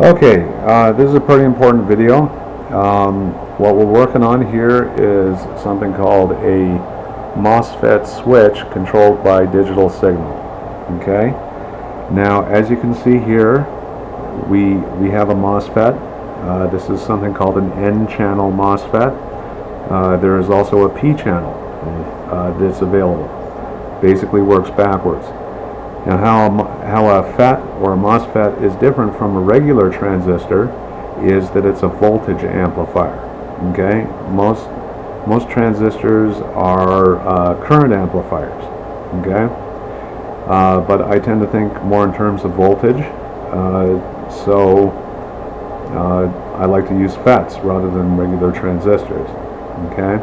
Okay, this is a pretty important video. What we're working on here is something called a MOSFET switch controlled by digital signal. Okay, now as you can see here, we have a MOSFET. This is something called an N-Channel MOSFET. There is also a P-channel that's available. Basically works backwards. Now how a FET or a MOSFET is different from a regular transistor is that it's a voltage amplifier. Okay, most transistors are current amplifiers. Okay, but I tend to think more in terms of voltage, so I like to use FETs rather than regular transistors. Okay.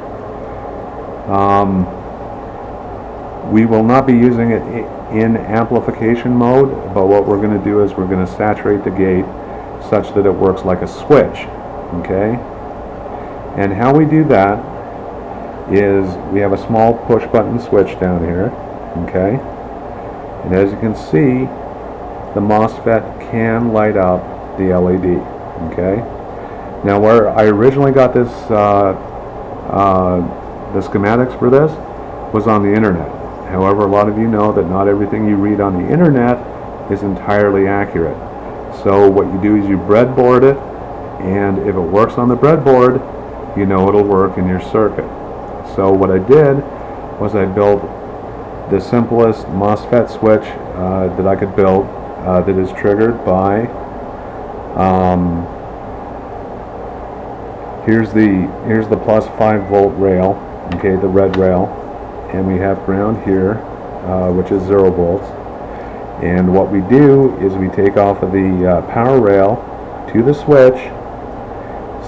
We will not be using it in amplification mode, but what we're going to do is we're going to saturate the gate such that it works like a switch. Okay? And how we do that is we have a small push button switch down here. Okay? And as you can see, the MOSFET can light up the LED. Okay? Now where I originally got this the schematics for this was on the internet. However, a lot of you know that not everything you read on the internet is entirely accurate. So what you do is you breadboard it, and if it works on the breadboard, you know it'll work in your circuit. So what I did was I built the simplest MOSFET switch that I could build that is triggered by here's the plus 5 volt rail, okay, the red rail. And we have ground here, which is 0 volts. And what we do is we take off of the power rail to the switch,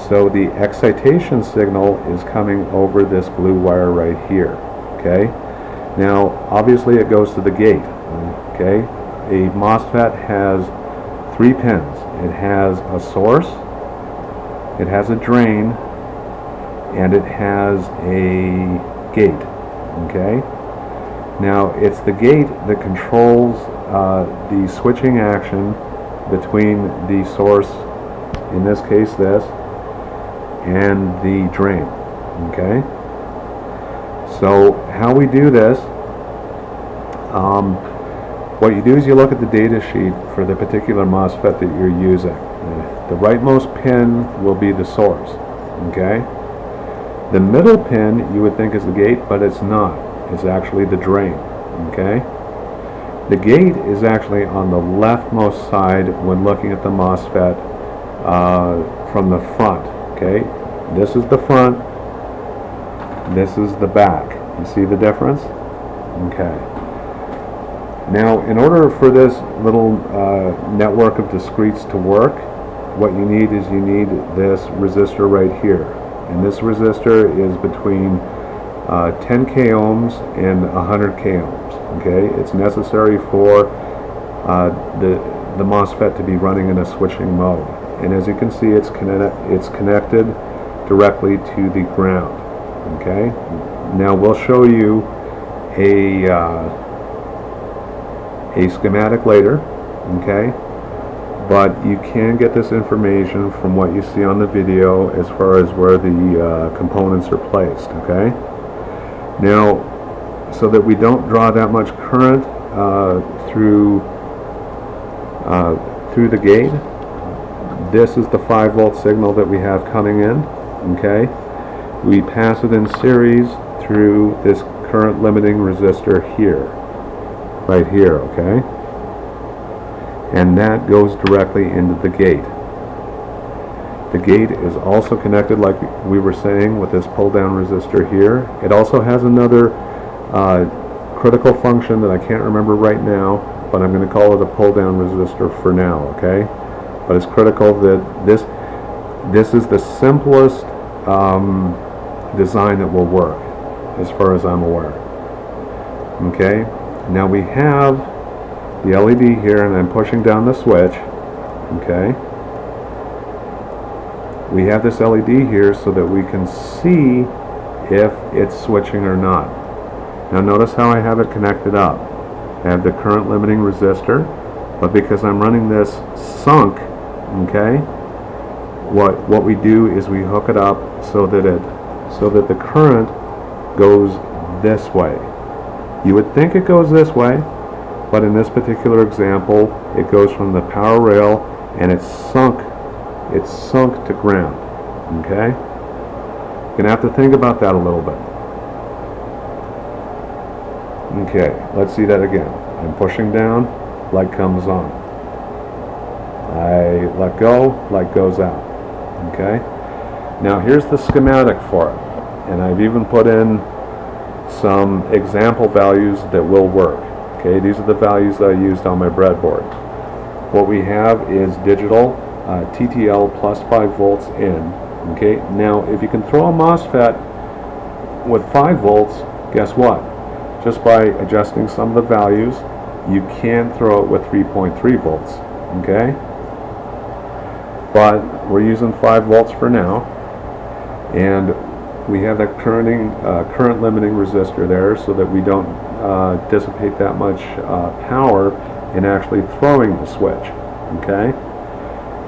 so the excitation signal is coming over this blue wire right here. Okay. Now, obviously, it goes to the gate. Okay. A MOSFET has 3 pins. It has a source, it has a drain, and it has a gate. Okay. Now it's the gate that controls the switching action between the source, in this case this, and the drain. Okay. So how we do this, what you do is you look at the data sheet for the particular MOSFET that you're using. The rightmost pin will be the source. Okay. The middle pin you would think is the gate, but it's not. It's actually the drain. Okay? The gate is actually on the leftmost side when looking at the MOSFET from the front. Okay? This is the front. This is the back. You see the difference? Okay. Now, in order for this little network of discretes to work, what you need is you need this resistor right here. And this resistor is between 10k ohms and 100k ohms. Okay, it's necessary for the MOSFET to be running in a switching mode. And as you can see, it's connected directly to the ground. Okay, now we'll show you a schematic later. Okay. But you can get this information from what you see on the video as far as where the components are placed. Okay. Now, so that we don't draw that much current through the gate, this is the 5 volt signal that we have coming in. Okay. We pass it in series through this current limiting resistor here, right here. Okay. And that goes directly into the gate. The gate is also connected, like we were saying, with this pull down resistor here. It also has another critical function that I can't remember right now, but I'm going to call it a pull down resistor for now. Okay, but it's critical that this is the simplest design that will work as far as I'm aware. Okay, now we have the LED here, and I'm pushing down the switch. Okay. We have this LED here so that we can see if it's switching or not. Now notice how I have it connected up. I have the current limiting resistor, but because I'm running this sunk Okay, what we do is we hook it up so that the current goes this way. You would think it goes this way, but in this particular example, it goes from the power rail and it's sunk to ground. Okay, you're gonna have to think about that a little bit. Okay, let's see that again. I'm pushing down, light comes on. I let go, light goes out. Okay, now here's the schematic for it, and I've even put in some example values that will work. Okay, these are the values that I used on my breadboard. What we have is digital TTL plus 5 volts in. Okay, now if you can throw a MOSFET with 5 volts, guess what? Just by adjusting some of the values, you can throw it with 3.3 volts. Okay, but we're using 5 volts for now, and we have that current limiting resistor there so that we don't dissipate that much power in actually throwing the switch. Okay,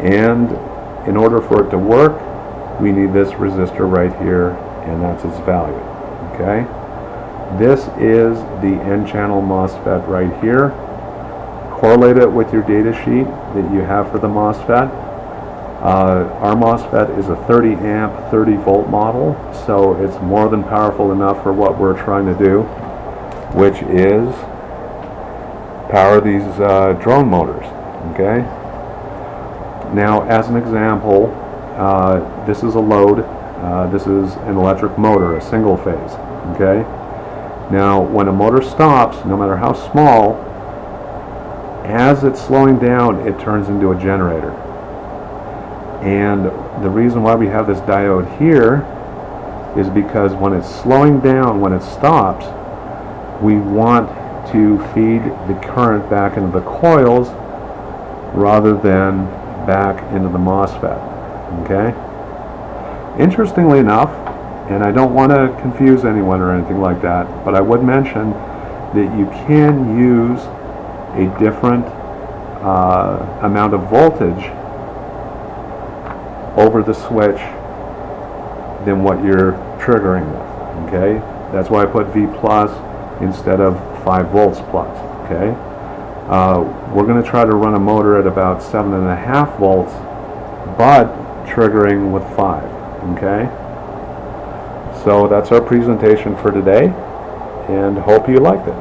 and in order for it to work, we need this resistor right here, and that's its value. Okay, this is the N-channel MOSFET right here. Correlate it with your data sheet that you have for the MOSFET. Our MOSFET is a 30 amp, 30 volt model, so it's more than powerful enough for what we're trying to do, which is power these drone motors. Okay. Now, as an example, this is a load. This is an electric motor, a single phase. Okay. Now, when a motor stops, no matter how small, as it's slowing down, it turns into a generator. And the reason why we have this diode here is because when it's slowing down, when it stops, we want to feed the current back into the coils rather than back into the MOSFET. Okay? Interestingly enough, and I don't want to confuse anyone or anything like that, but I would mention that you can use a different amount of voltage over the switch than what you're triggering with. Okay, that's why I put V plus instead of 5 volts plus. Okay, we're going to try to run a motor at about 7.5 volts, but triggering with 5. Okay, so that's our presentation for today, and hope you liked it.